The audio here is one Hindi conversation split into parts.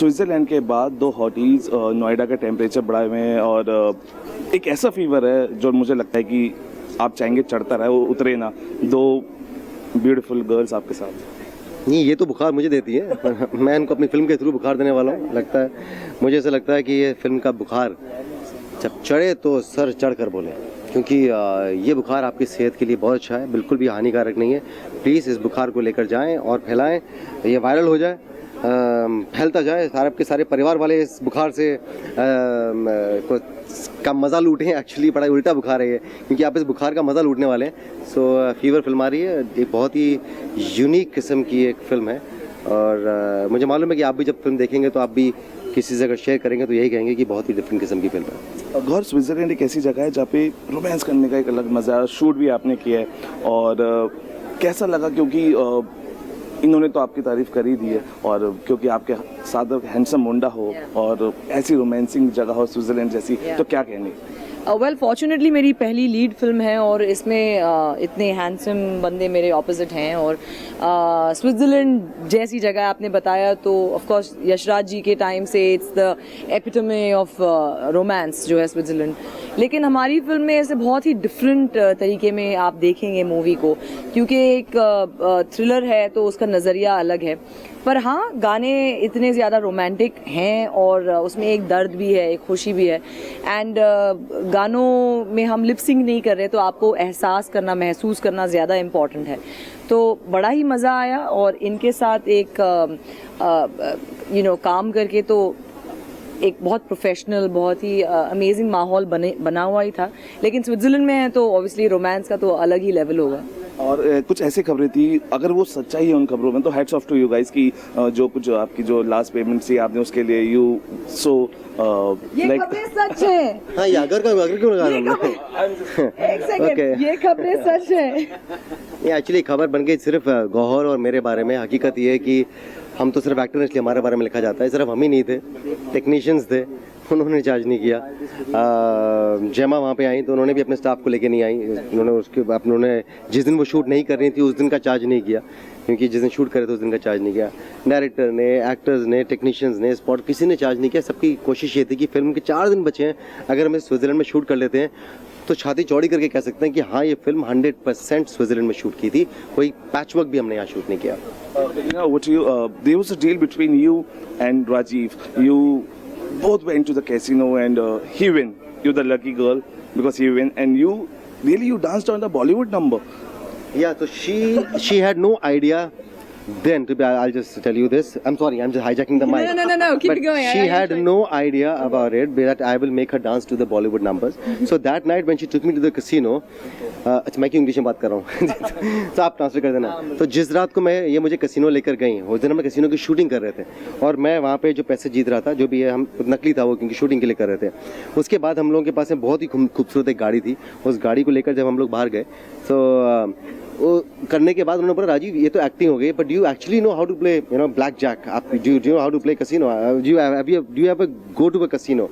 स्विट्ज़रलैंड के बाद दो हॉटीज़, नोएडा का टेम्परेचर बढ़ाए हुए हैं और एक ऐसा फीवर है जो मुझे लगता है कि आप चाहेंगे चढ़ता रहे, वो उतरे ना। दो ब्यूटीफुल गर्ल्स आपके साथ। नहीं, ये तो बुखार मुझे देती है मैं इनको अपनी फिल्म के थ्रू बुखार देने वाला हूँ। लगता है मुझे ऐसा लगता है कि ये फिल्म का बुखार जब चढ़े तो सर चढ़ कर बोले, क्योंकि ये बुखार आपकी सेहत के लिए बहुत अच्छा है, बिल्कुल भी हानिकारक नहीं है। प्लीज़ इस बुखार को लेकर जाएं और फैलाएं, ये वायरल हो जाए, फैलता जाए, सारे आपके सारे परिवार वाले इस बुखार से का मज़ा लूटें। एक्चुअली बड़ा उल्टा बुखार है ये, क्योंकि आप इस बुखार का मज़ा लूटने वाले हैं। सो फीवर फिल्म आ रही है, एक बहुत ही यूनिक किस्म की एक फ़िल्म है और मुझे मालूम है कि आप भी जब फिल्म देखेंगे तो आप भी किसी से अगर शेयर करेंगे तो यही कहेंगे कि बहुत ही डिफरेंट किस्म की फिल्म है। गौर, स्विट्ज़रलैंड एक ऐसी जगह है जहाँ पे रोमांस करने का एक अलग मज़ा है, शूट भी आपने किया है और कैसा लगा? क्योंकि इन्होंने तो आपकी तारीफ़ कर ही दी है और क्योंकि आपके साथ हैंडसम मुंडा हो और ऐसी रोमांसिंग जगह हो स्विट्ज़रलैंड जैसी, तो क्या कहने? वेल फॉर्चुनेटली मेरी पहली लीड फिल्म है और इसमें इतने हैंडसम बंदे मेरे ऑपोजिट हैं और स्विट्ज़रलैंड जैसी जगह आपने बताया तो ऑफ कोर्स यशराज जी के टाइम से it's the epitome of romance जो है स्विट्ज़रलैंड। लेकिन हमारी फिल्म में ऐसे बहुत ही डिफरेंट तरीके में आप देखेंगे मूवी को, क्योंकि एक थ्रिलर है तो उसका नज़रिया अलग है। पर हाँ, गाने इतने ज़्यादा रोमांटिक हैं और उसमें एक दर्द भी है, एक खुशी भी है एंड गानों में हम लिप सिंक नहीं कर रहे, तो आपको एहसास करना, महसूस करना ज़्यादा इम्पॉर्टेंट है। तो बड़ा ही मज़ा आया और इनके साथ एक काम करके तो एक बहुत प्रोफेशनल, बहुत ही अमेजिंग माहौल बना हुआ ही था। लेकिन स्विट्ज़रलैंड में है तो ऑब्वियसली रोमांस का तो अलग ही लेवल होगा। और कुछ ऐसी खबरें थी, अगर वो सच्चाई है उन खबरों में, तो hats off to you guys की जो कुछ आपकी जो लास्ट पेमेंट थी आपने उसके लिए यू सो लाइक खबरें सच है। हाँ, ये अगर क्यों लगा रहा हूँ एक सेकंड, ये खबरें सच है। ये एक्चुअली खबर बन गई सिर्फ गौहर और मेरे बारे में। हकीकत ये है कि हम तो सिर्फ एक्टर, इसलिए हमारे बारे में लिखा जाता है। सिर्फ हम ही नहीं थे, टेक्नीशियंस थे, उन्होंने चार्ज नहीं किया। जैमा वहाँ पे आई तो उन्होंने भी अपने स्टाफ को लेके नहीं आई। उन्होंने जिस दिन वो शूट नहीं कर रही थी उस दिन का चार्ज नहीं किया, क्योंकि जिस दिन शूट करे थे उस दिन का चार्ज नहीं किया। डायरेक्टर ने, एक्टर्स ने, टेक्नीशियंस ने, स्पॉट किसी ने चार्ज नहीं किया। सबकी कोशिश ये थी कि फिल्म के 4 दिन बचे हैं, अगर हम स्विट्ज़रलैंड में शूट कर लेते हैं तो छाती चौड़ी करके कह सकते हैं कि हाँ, ये फिल्म 100% स्विट्ज़रलैंड में शूट की थी। कोई पैचवर्क भी हमने यहाँ शूट नहीं किया। There was a deal between you and Rajiv. You both went to the casino and he win. You're the lucky girl because he win, and you danced on the Bollywood number. Yeah, so she had no idea then. I'll just tell you this. I'm sorry, I'm just hijacking the mic. No. Keep it going. She had no idea about it, that I will make her dance to the Bollywood numbers. So that night when she took me to the casino, अच्छा मैं क्यों इंग्लिश में बात कर रहा हूँ तो आप ट्रांसफर कर देना। तो जिस रात को ये मुझे कसिनो लेकर गई, उस दिन हम कसिनो की शूटिंग कर रहे थे और मैं वहाँ पे जो पैसे जीत रहा था, जो भी है, हम नकली था वो, क्योंकि शूटिंग के लिए कर रहे थे। उसके बाद हम लोगों के पास में बहुत ही खूबसूरत एक गाड़ी थी। उस गाड़ी को लेकर जब हम लोग बाहर गए तो वो करने के बाद उन्होंने बोला, राजीव ये तो एक्टिंग हो गई, but you actually know how to play blackjack, आप do you know how to play casino, do you have go to a casino?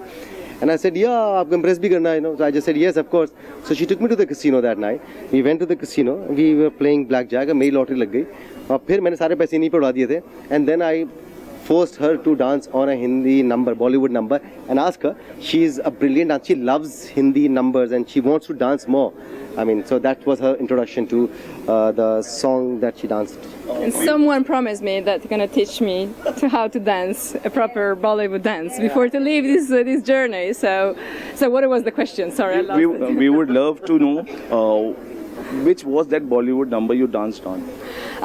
And I said, yeah, आपको impress भी करना है, So I just said, yes, of course. So she took me to the casino that night. We went to the casino. We were playing blackjack. मेरी लॉटरी लग गई और फिर मैंने सारे पैसे इन्हीं पे उड़ा दिए थे. And then I forced her to dance on a Hindi number, Bollywood number, and asked her. She's a brilliant dancer. She loves Hindi numbers and she wants to dance more. I mean, so that was her introduction to the song that she danced. And someone promised me that they're gonna teach me how to dance a proper Bollywood dance before to leave this journey. So what was the question? Sorry, I lost it. We would love to know which was that Bollywood number you danced on. I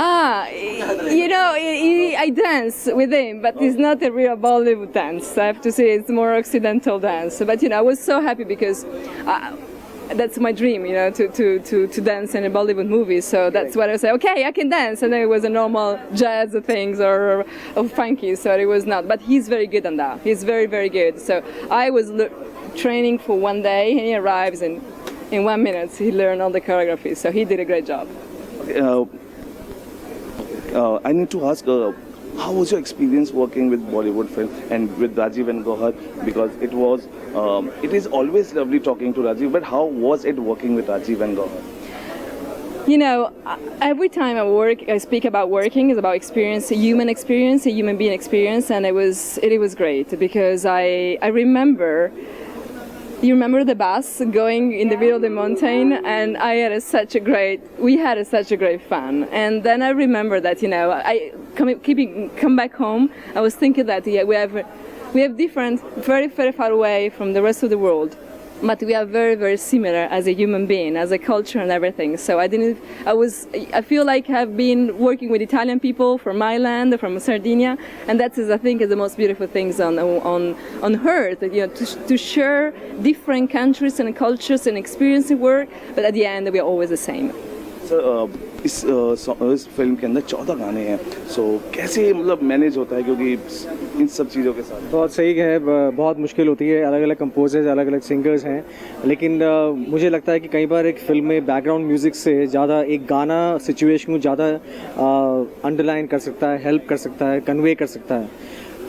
dance with him, but it's not a real Bollywood dance. I have to say it's more Occidental dance. But I was so happy because that's my dream, to dance in a Bollywood movie. So that's what I say. Okay, I can dance, and then it was a normal jazz things or funky. So it was not. But he's very good on that. He's very, very good. So I was training for one day, and he arrives and in 1 minute he learned all the choreography. So he did a great job. I need to ask, how was your experience working with Bollywood film and with Rajiv and Gohar? Because it is always lovely talking to Rajiv, but how was it working with Rajiv and Gohar? You know, every time I speak about working is about experience, a human being experience, and it was great because I remember. You remember the bus going in the middle of the mountain, and we had such a great fun. And then I remember that, you know, come back home, I was thinking that we have different, very, very far away from the rest of the world. But we are very, very similar as a human being, as a culture and everything. So I feel like I've been working with Italian people from my land, from Sardinia, and that is, I think, is the most beautiful things on earth. You know, to share different countries and cultures and experiences work, but at the end we are always the same. Sir इस फिल्म के अंदर 14 गाने हैं, सो कैसे मतलब मैनेज होता है क्योंकि इन सब चीज़ों के साथ? बहुत सही है, बहुत मुश्किल होती है, अलग अलग कंपोजर्स अलग अलग सिंगर्स हैं, लेकिन मुझे लगता है कि कई बार एक फिल्म में बैकग्राउंड म्यूज़िक से ज़्यादा एक गाना सिचुएशन को ज़्यादा अंडरलाइन कर सकता है, हेल्प कर सकता है, कन्वे कर सकता है।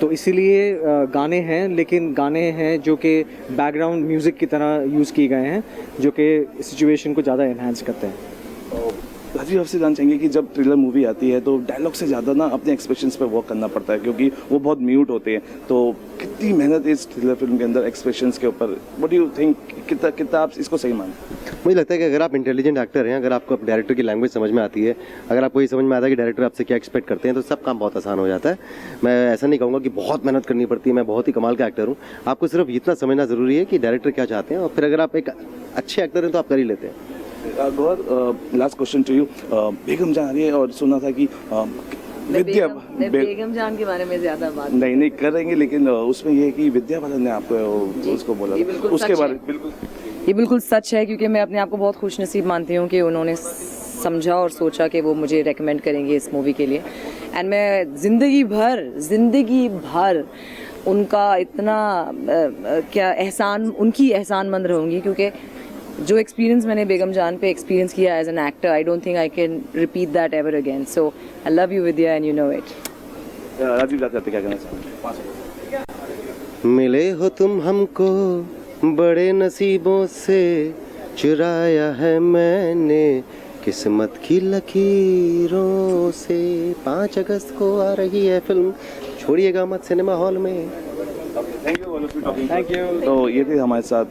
तो इसीलिए गाने हैं, लेकिन गाने हैं जो कि बैकग्राउंड म्यूज़िक की तरह यूज़ किए गए हैं, जो कि सिचुएशन को ज़्यादा एनहांस करते हैं। राजीव, आपसे जानना चाहेंगे कि जब थ्रिलर मूवी आती है तो डायलॉग से ज़्यादा ना अपने एक्सप्रेशंस पे वर्क करना पड़ता है क्योंकि वो बहुत म्यूट होते हैं, तो कितनी मेहनत इस थ्रिलर फिल्म के अंदर एक्सप्रेशंस के ऊपर? व्हाट डू यू थिंक, कितना आप इसको सही मानते? मुझे लगता है कि अगर आप इंटेलिजेंट एक्टर हैं, अगर आपको डायरेक्टर की लैंग्वेज समझ में आती है, अगर आपको ये समझ में आता है कि डायरेक्टर आपसे क्या एक्सपेक्ट करते हैं, तो सब काम बहुत आसान हो जाता है। मैं ऐसा नहीं कहूँगा कि बहुत मेहनत करनी पड़ती है, मैं बहुत ही कमाल का एक्टर हूँ। आपको सिर्फ इतना समझना ज़रूरी है कि डायरेक्टर क्या चाहते हैं, और फिर अगर आप एक अच्छे एक्टर हैं तो आप कर ही लेते हैं। गौर, लास्ट क्वेश्चन टू यू। बेगम जान आ रही है और सुना था कि विद्या बेगम जान के बारे में ज़्यादा बात नहीं करेंगे, लेकिन उसमें ये है कि विद्या बालन ने आपको उसको बोला था, उसके बारे में बिल्कुल ये बिल्कुल सच है, क्योंकि मैं अपने आप को बहुत खुशनसीब मानती हूँ कि उन्होंने समझा और सोचा कि वो मुझे रेकमेंड करेंगे इस मूवी के लिए। एंड मैं ज़िंदगी भर उनका इतना उनकी एहसानमंद रहूँगी, क्योंकि जो एक्सपीरियंस मैंने बेगम जान पे एक्सपीरियंस किया as an actor, I don't think I can repeat that ever again. So I love you Vidya and you know it. Rajeev क्या कहना चाहते? मिले हो तुम हमको बड़े नसीबों से, चुराया है मैंने किस्मत की लकीरों से। 5 अगस्त को आ रही है फिल्म, छोड़िएगा मत सिनेमा हॉल में। Thank you. तो ये थे हमारे साथ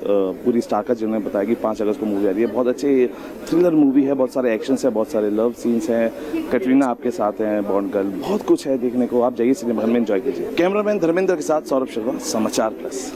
पूरी स्टारकास्ट, जिन्होंने बताया कि 5 अगस्त को मूवी आ रही है। बहुत अच्छी थ्रिलर मूवी है, बहुत सारे एक्शंस है, बहुत सारे लव सीन्स हैं, कैटरीना आपके साथ हैं, बॉन्ड गर्ल, बहुत कुछ है देखने को। आप जाइए सिनेमा में एंजॉय कीजिए। कैमरामैन धर्मेंद्र के साथ सौरभ शर्मा, समाचार प्लस।